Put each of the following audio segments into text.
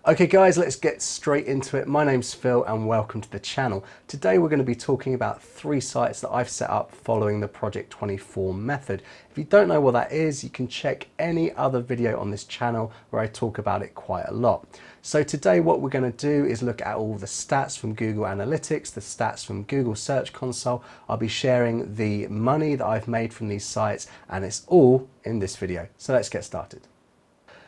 Okay guys, let's get straight into it. My name's Phil and welcome to the channel. Today we're going to be talking about 3 sites that I've set up following the Project 24 method. If you don't know what that is, you can check any other video on this channel where I talk about it quite a lot. So today what we're going to do is look at all the stats from Google Analytics, the stats from Google Search Console. I'll be sharing the money that I've made from these sites and it's all in this video. So let's get started.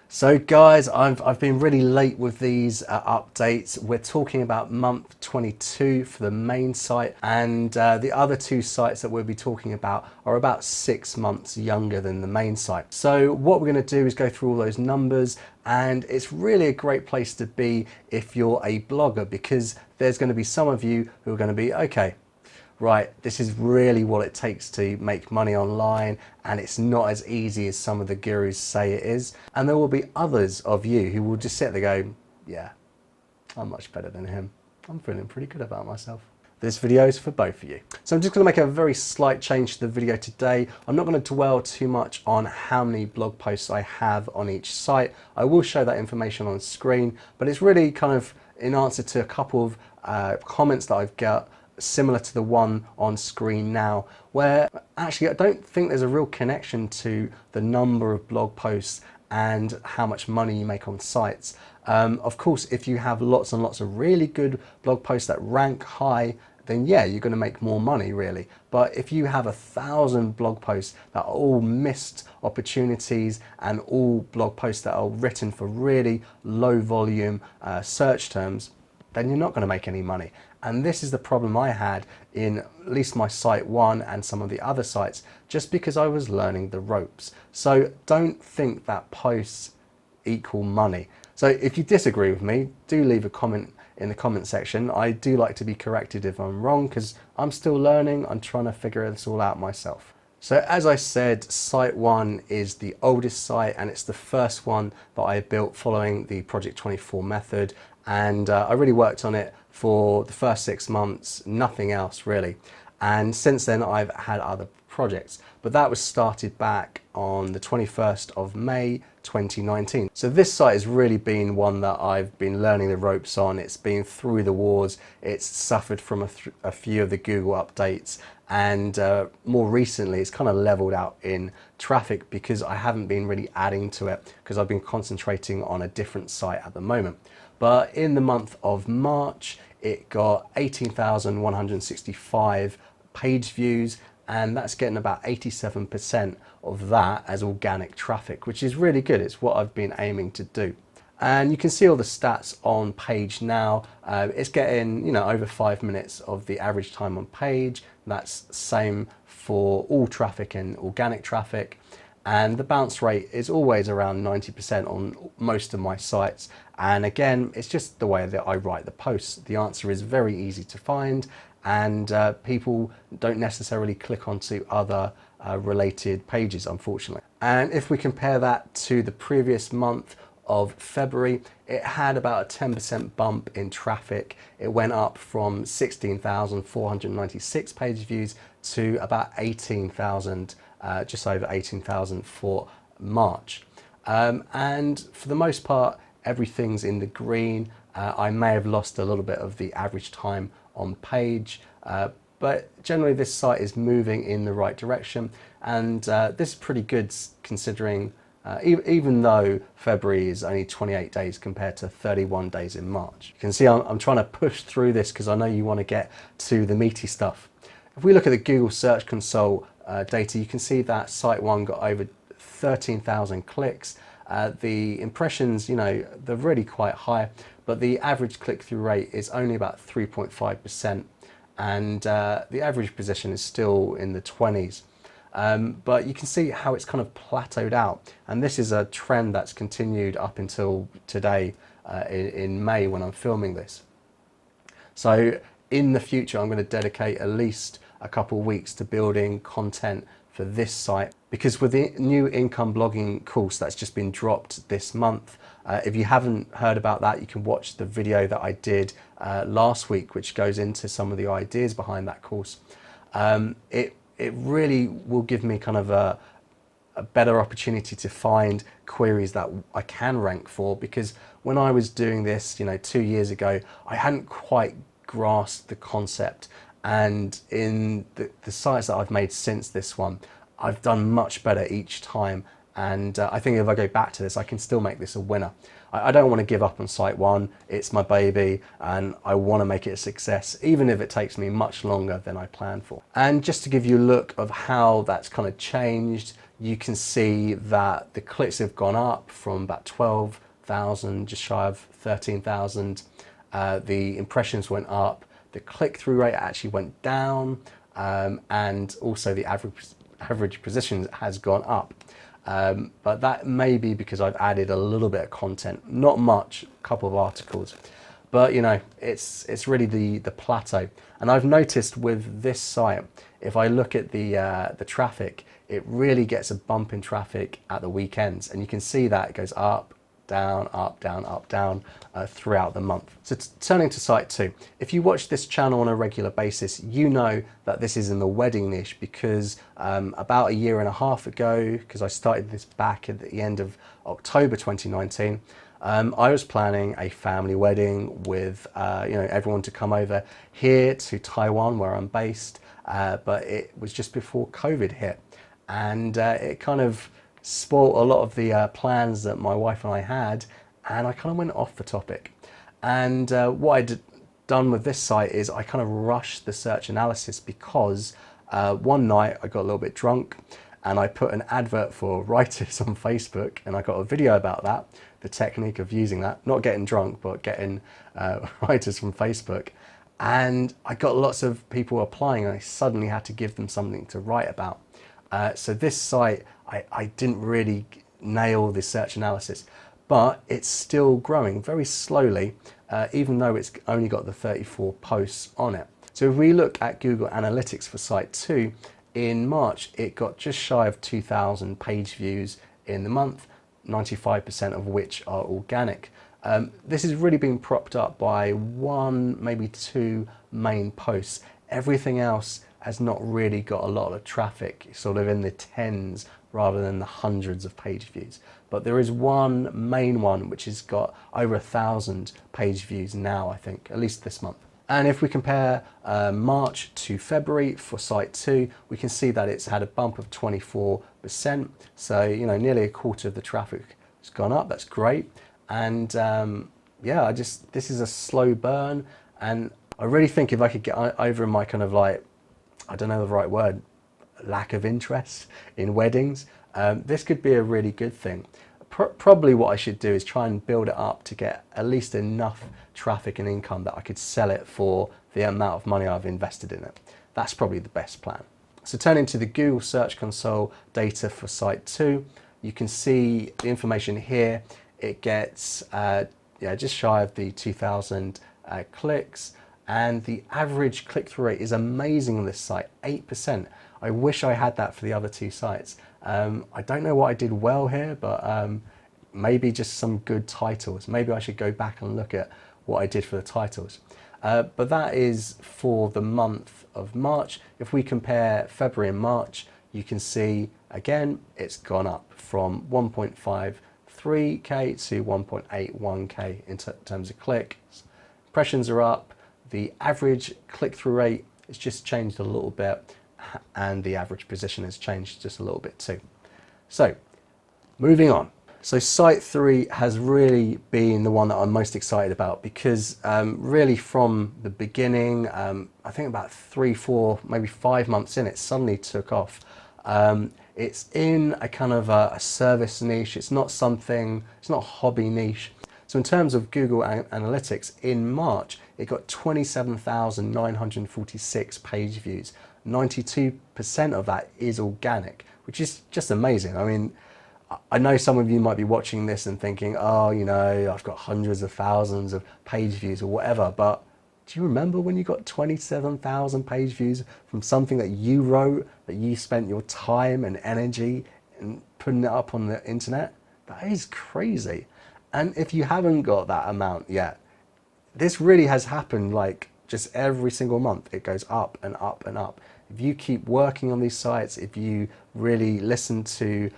So guys, I've been really late with these updates. We're talking about month 22 for the main site, and the other 2 sites that we'll be talking about are about 6 months younger than the main site. So what we're going to do is go through all those numbers, and it's really a great place to be if you're a blogger, because there's going to be some of you who are going to be, okay, right, this is really what it takes to make money online, and it's not as easy as some of the gurus say it is. And there will be others of you who will just sit there and go, yeah, I'm much better than him. I'm feeling pretty good about myself. This video is for both of you. So I'm just going to make a very slight change to the video today. I'm not going to dwell too much on how many blog posts I have on each site. I will show that information on screen, but it's really kind of in answer to a couple of comments that I've got, similar to the one on screen now, where actually I don't think there's a real connection to the number of blog posts and how much money you make on sites. Of course, if you have lots and lots of really good blog posts that rank high, then yeah, you're going to make more money really. But if you have 1,000 blog posts that are all missed opportunities and all blog posts that are written for really low volume search terms, then you're not going to make any money. And this is the problem I had in at least my site 1 and some of the other sites, just because I was learning the ropes. So don't think that posts equal money. So if you disagree with me, do leave a comment in the comment section. I do like to be corrected if I'm wrong, because I'm still learning. I'm trying to figure this all out myself. So as I said, site 1 is the oldest site, and it's the first one that I built following the Project 24 method. And I really worked on it for the first 6 months, nothing else really. And since then I've had other projects, but that was started back on the 21st of May 2019. So this site has really been one that I've been learning the ropes on. It's been through the wars, it's suffered from a few of the Google updates, and more recently it's kind of leveled out in traffic because I haven't been really adding to it because I've been concentrating on a different site at the moment. But in the month of March, it got 18,165 page views, and that's getting about 87% of that as organic traffic, which is really good. It's what I've been aiming to do. And you can see all the stats on page now. It's getting, over 5 minutes of the average time on page. That's same for all traffic and organic traffic. And the bounce rate is always around 90% on most of my sites. And again, it's just the way that I write the posts. The answer is very easy to find, and people don't necessarily click onto other related pages, unfortunately. And if we compare that to the previous month of February, it had about a 10% bump in traffic. It went up from 16,496 page views to about 18,000, just over 18,000 for March. And for the most part, everything's in the green. I may have lost a little bit of the average time on page, but generally this site is moving in the right direction, and this is pretty good considering even though February is only 28 days compared to 31 days in March. You can see I'm trying to push through this because I know you want to get to the meaty stuff. If we look at the Google Search Console data, you can see that site 1 got over 13,000 clicks. The impressions, they're really quite high, but the average click-through rate is only about 3.5%, and the average position is still in the 20s. But you can see how it's kind of plateaued out, and this is a trend that's continued up until today in May when I'm filming this. So in the future, I'm going to dedicate at least a couple of weeks to building content for this site, because with the new income blogging course that's just been dropped this month, if you haven't heard about that, you can watch the video that I did last week, which goes into some of the ideas behind that course. It really will give me kind of a a better opportunity to find queries that I can rank for, because when I was doing this, 2 years ago, I hadn't quite grasped the concept. And in the sites that I've made since this one, I've done much better each time. And I think if I go back to this, I can still make this a winner. I don't want to give up on site one. It's my baby, and I want to make it a success, even if it takes me much longer than I planned for. And just to give you a look of how that's kind of changed, you can see that the clicks have gone up from about 12,000, just shy of 13,000. The impressions went up. The click-through rate actually went down, and also the average position has gone up. But that may be because I've added a little bit of content, not much, a couple of articles, but it's really the plateau. And I've noticed with this site, if I look at the traffic, it really gets a bump in traffic at the weekends, and you can see that it goes up, down, up, down, up, down throughout the month. So turning to site 2, if you watch this channel on a regular basis, you know that this is in the wedding niche, because about 1.5 years ago, because I started this back at the end of October 2019, I was planning a family wedding with everyone to come over here to Taiwan, where I'm based, but it was just before COVID hit, and it kind of spoilt a lot of the plans that my wife and I had, and I kind of went off the topic. And what I'd done with this site is I kind of rushed the search analysis, because one night I got a little bit drunk and I put an advert for writers on Facebook, and I got a video about that, the technique of using that, not getting drunk, but getting writers from Facebook. And I got lots of people applying, and I suddenly had to give them something to write about. So this site, I didn't really nail the search analysis, but it's still growing very slowly, even though it's only got the 34 posts on it. So if we look at Google Analytics for site 2, in March, it got just shy of 2,000 page views in the month, 95% of which are organic. This is really being propped up by 1, maybe 2 main posts. Everything else has not really got a lot of traffic, sort of in the tens rather than the hundreds of page views. But there is one main one which has got over 1,000 page views now, I think, at least this month. And if we compare March to February for site 2, we can see that it's had a bump of 24%. So, nearly a quarter of the traffic has gone up. That's great. And yeah, this is a slow burn. And I really think if I could get over my kind of like, I don't know the right word, lack of interest in weddings, this could be a really good thing. Probably what I should do is try and build it up to get at least enough traffic and income that I could sell it for the amount of money I've invested in it. That's probably the best plan. So turning to the Google Search Console data for site 2, you can see the information here. It gets just shy of the 2,000 clicks, and the average click-through rate is amazing on this site, 8%. I wish I had that for the other 2 sites. I don't know what I did well here, but maybe just some good titles. Maybe I should go back and look at what I did for the titles. But that is for the month of March. If we compare February and March, you can see, again, it's gone up from 1.53K to 1.81K in terms of clicks. Impressions are up. The average click-through rate has just changed a little bit, and the average position has changed just a little bit too. So moving on. So site 3 has really been the one that I'm most excited about, because really from the beginning, I think about 3, 4, maybe 5 months in, it suddenly took off. It's in a kind of a service niche. It's not a hobby niche. So in terms of Google Analytics, in March, it got 27,946 page views. 92% of that is organic, which is just amazing. I mean, I know some of you might be watching this and thinking, oh, I've got hundreds of thousands of page views or whatever, but do you remember when you got 27,000 page views from something that you wrote, that you spent your time and energy in putting it up on the internet? That is crazy. And if you haven't got that amount yet, this really has happened like just every single month. It goes up and up and up. If you keep working on these sites, if you really listen to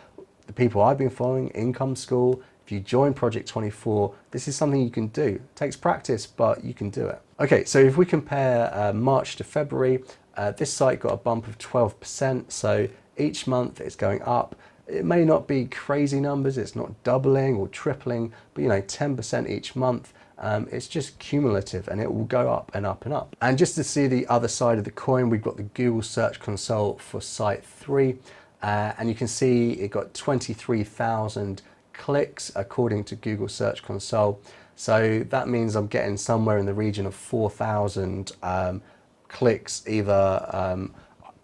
the people I've been following, Income School, if you join Project 24, this is something you can do. It takes practice, but you can do it. Okay, so if we compare March to February, this site got a bump of 12%. So each month it's going up. It may not be crazy numbers, it's not doubling or tripling, but 10% each month. It's just cumulative and it will go up and up and up. And just to see the other side of the coin, we've got the Google Search Console for site 3. And you can see it got 23,000 clicks according to Google Search Console. So that means I'm getting somewhere in the region of 4,000 clicks, either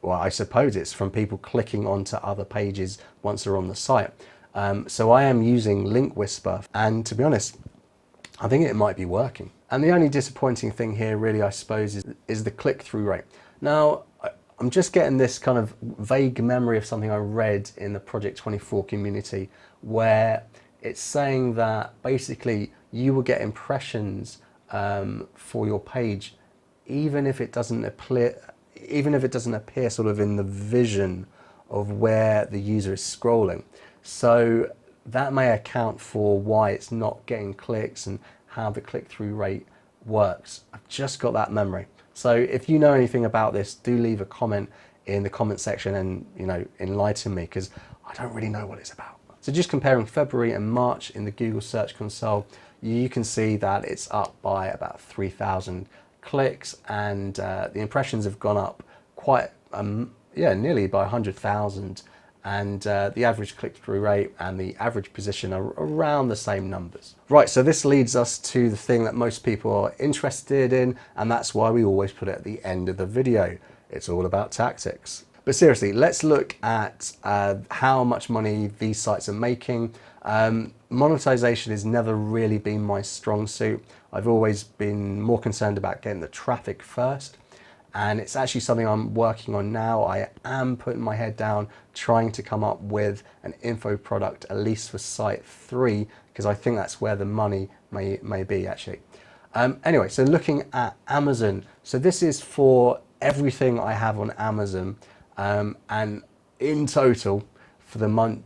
well, I suppose it's from people clicking onto other pages once they're on the site. So I am using Link Whisper, and to be honest, I think it might be working. And the only disappointing thing here really, I suppose, is the click-through rate. Now, I'm just getting this kind of vague memory of something I read in the Project 24 community where it's saying that basically you will get impressions for your page even if it doesn't appear sort of in the vision of where the user is scrolling. So that may account for why it's not getting clicks and how the click-through rate works. I've just got that memory. So if you know anything about this, do leave a comment in the comment section and enlighten me, because I don't really know what it's about. So just comparing February and March in the Google Search Console, you can see that it's up by about 3,000 clicks, and the impressions have gone up quite nearly by 100,000, and the average click-through rate and the average position are around the same numbers. Right, so this leads us to the thing that most people are interested in, and that's why we always put it at the end of the video. It's all about tactics. But seriously, let's look at how much money these sites are making. Monetization has never really been my strong suit. I've always been more concerned about getting the traffic first. And it's actually something I'm working on now. I am putting my head down, trying to come up with an info product, at least for site 3, because I think that's where the money may be actually. Anyway, so looking at Amazon. So this is for everything I have on Amazon. And in total, for the month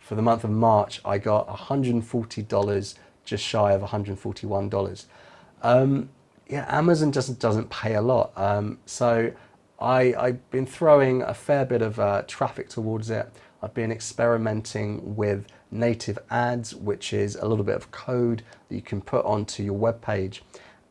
of March, I got $140, just shy of $141. Yeah, Amazon doesn't pay a lot. So I've been throwing a fair bit of traffic towards it. I've been experimenting with native ads, which is a little bit of code that you can put onto your web page,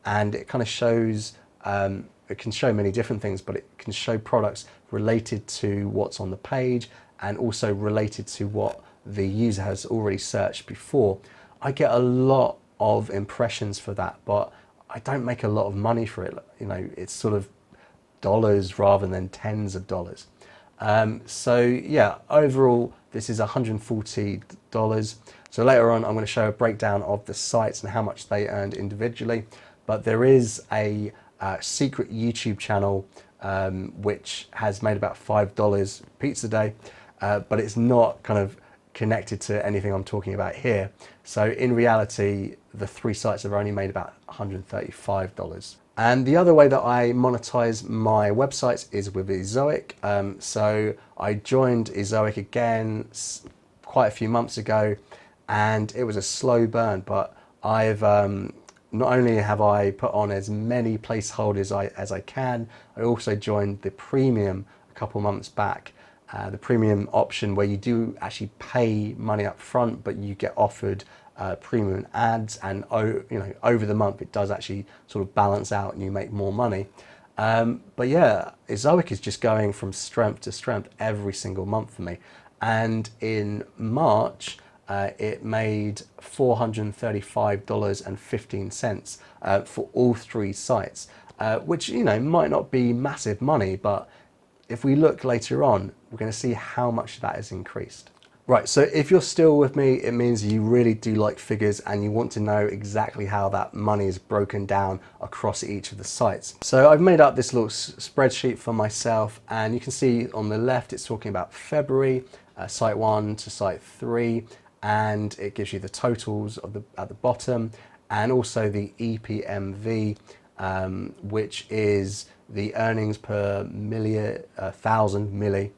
and it kind of shows, it can show many different things, but it can show products related to what's on the page and also related to what the user has already searched before. I get a lot of impressions for that, but I don't make a lot of money for it. It's sort of dollars rather than tens of dollars. So yeah, overall, this is $140. So later on, I'm going to show a breakdown of the sites and how much they earned individually. But there is a secret YouTube channel which has made about $5 pizza day, but it's not kind of connected to anything I'm talking about here. So in reality, the 3 sites have only made about $135. And the other way that I monetize my websites is with Ezoic. So I joined Ezoic again quite a few months ago, and it was a slow burn, but I've not only have I put on as many placeholders as I can, I also joined the premium a couple months back. The premium option where you do actually pay money up front, but you get offered premium ads, and over the month it does actually sort of balance out and you make more money. But yeah, Ezoic is just going from strength to strength every single month for me. And in March, it made $435.15 for all 3 sites, which might not be massive money, but if we look later on, we're going to see how much that has increased. Right, so if you're still with me, it means you really do like figures and you want to know exactly how that money is broken down across each of the sites. So I've made up this little spreadsheet for myself, and you can see on the left it's talking about February, site 1 to site 3, and it gives you the totals of at the bottom, and also the EPMV, which is the earnings per thousand milli.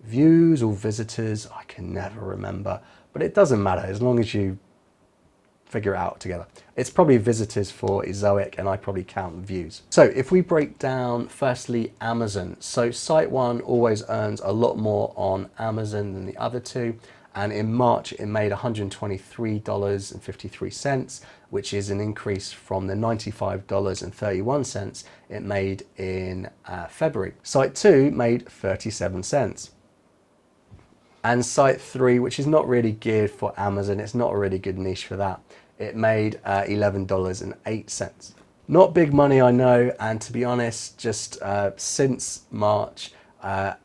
views or visitors, I can never remember, but it doesn't matter as long as you figure it out together. It's probably visitors for Ezoic, and I probably count views. So if we break down firstly Amazon, so site one always earns a lot more on Amazon than the other two, and in March it made $123.53, which is an increase from the $95.31 it made in February. Site two made 37 cents. And site three, which is not really geared for Amazon, it's not a really good niche for that, it made $11.08. Not big money, I know, and to be honest, just since March,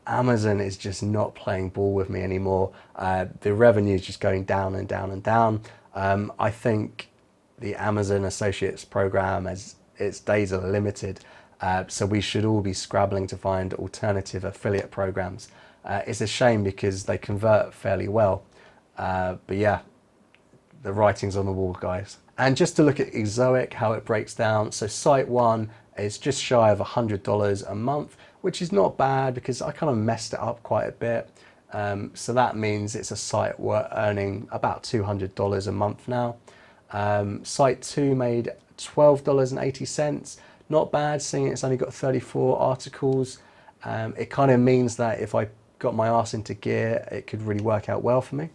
Amazon is just not playing ball with me anymore. The revenue is just going down and down and down. I think the Amazon Associates program, as its days are limited, so we should all be scrabbling to find alternative affiliate programs. It's a shame because they convert fairly well, but yeah, the writing's on the wall, guys. And just to look at Ezoic, how it breaks down. So site one is just shy of $100 a month, which is not bad because I kind of messed it up quite a bit. So that means it's a site we're earning about $200 a month now. Site two made $12.80. Not bad, seeing it's only got 34 articles. It kind of means that if I got my arse into gear, it could really work out well for me.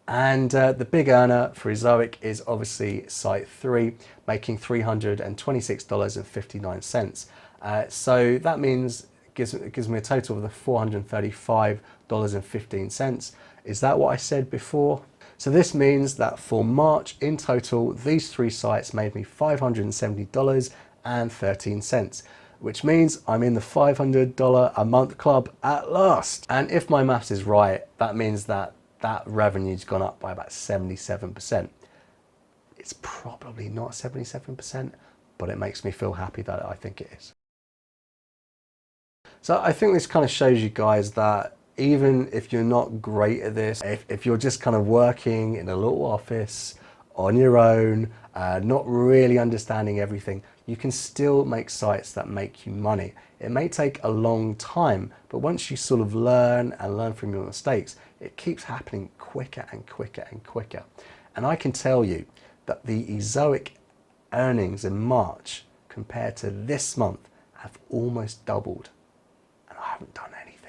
And the big earner for Ezoic is obviously site three, making $326.59. So that means it gives me a total of $435.15. Is that what I said before? So this means that for March in total, these three sites made me $570.13, which means I'm in the $500 a month club at last. And if my maths is right, that means that revenue's gone up by about 77%. It's probably not 77%, but it makes me feel happy that I think it is. So I think this kind of shows you guys that even if you're not great at this, if you're just kind of working in a little office on your own, not really understanding everything, you can still make sites that make you money. It may take a long time, but once you sort of learn from your mistakes, it keeps happening quicker and quicker and quicker. And I can tell you that the Ezoic earnings in March compared to this month have almost doubled, and I haven't done anything.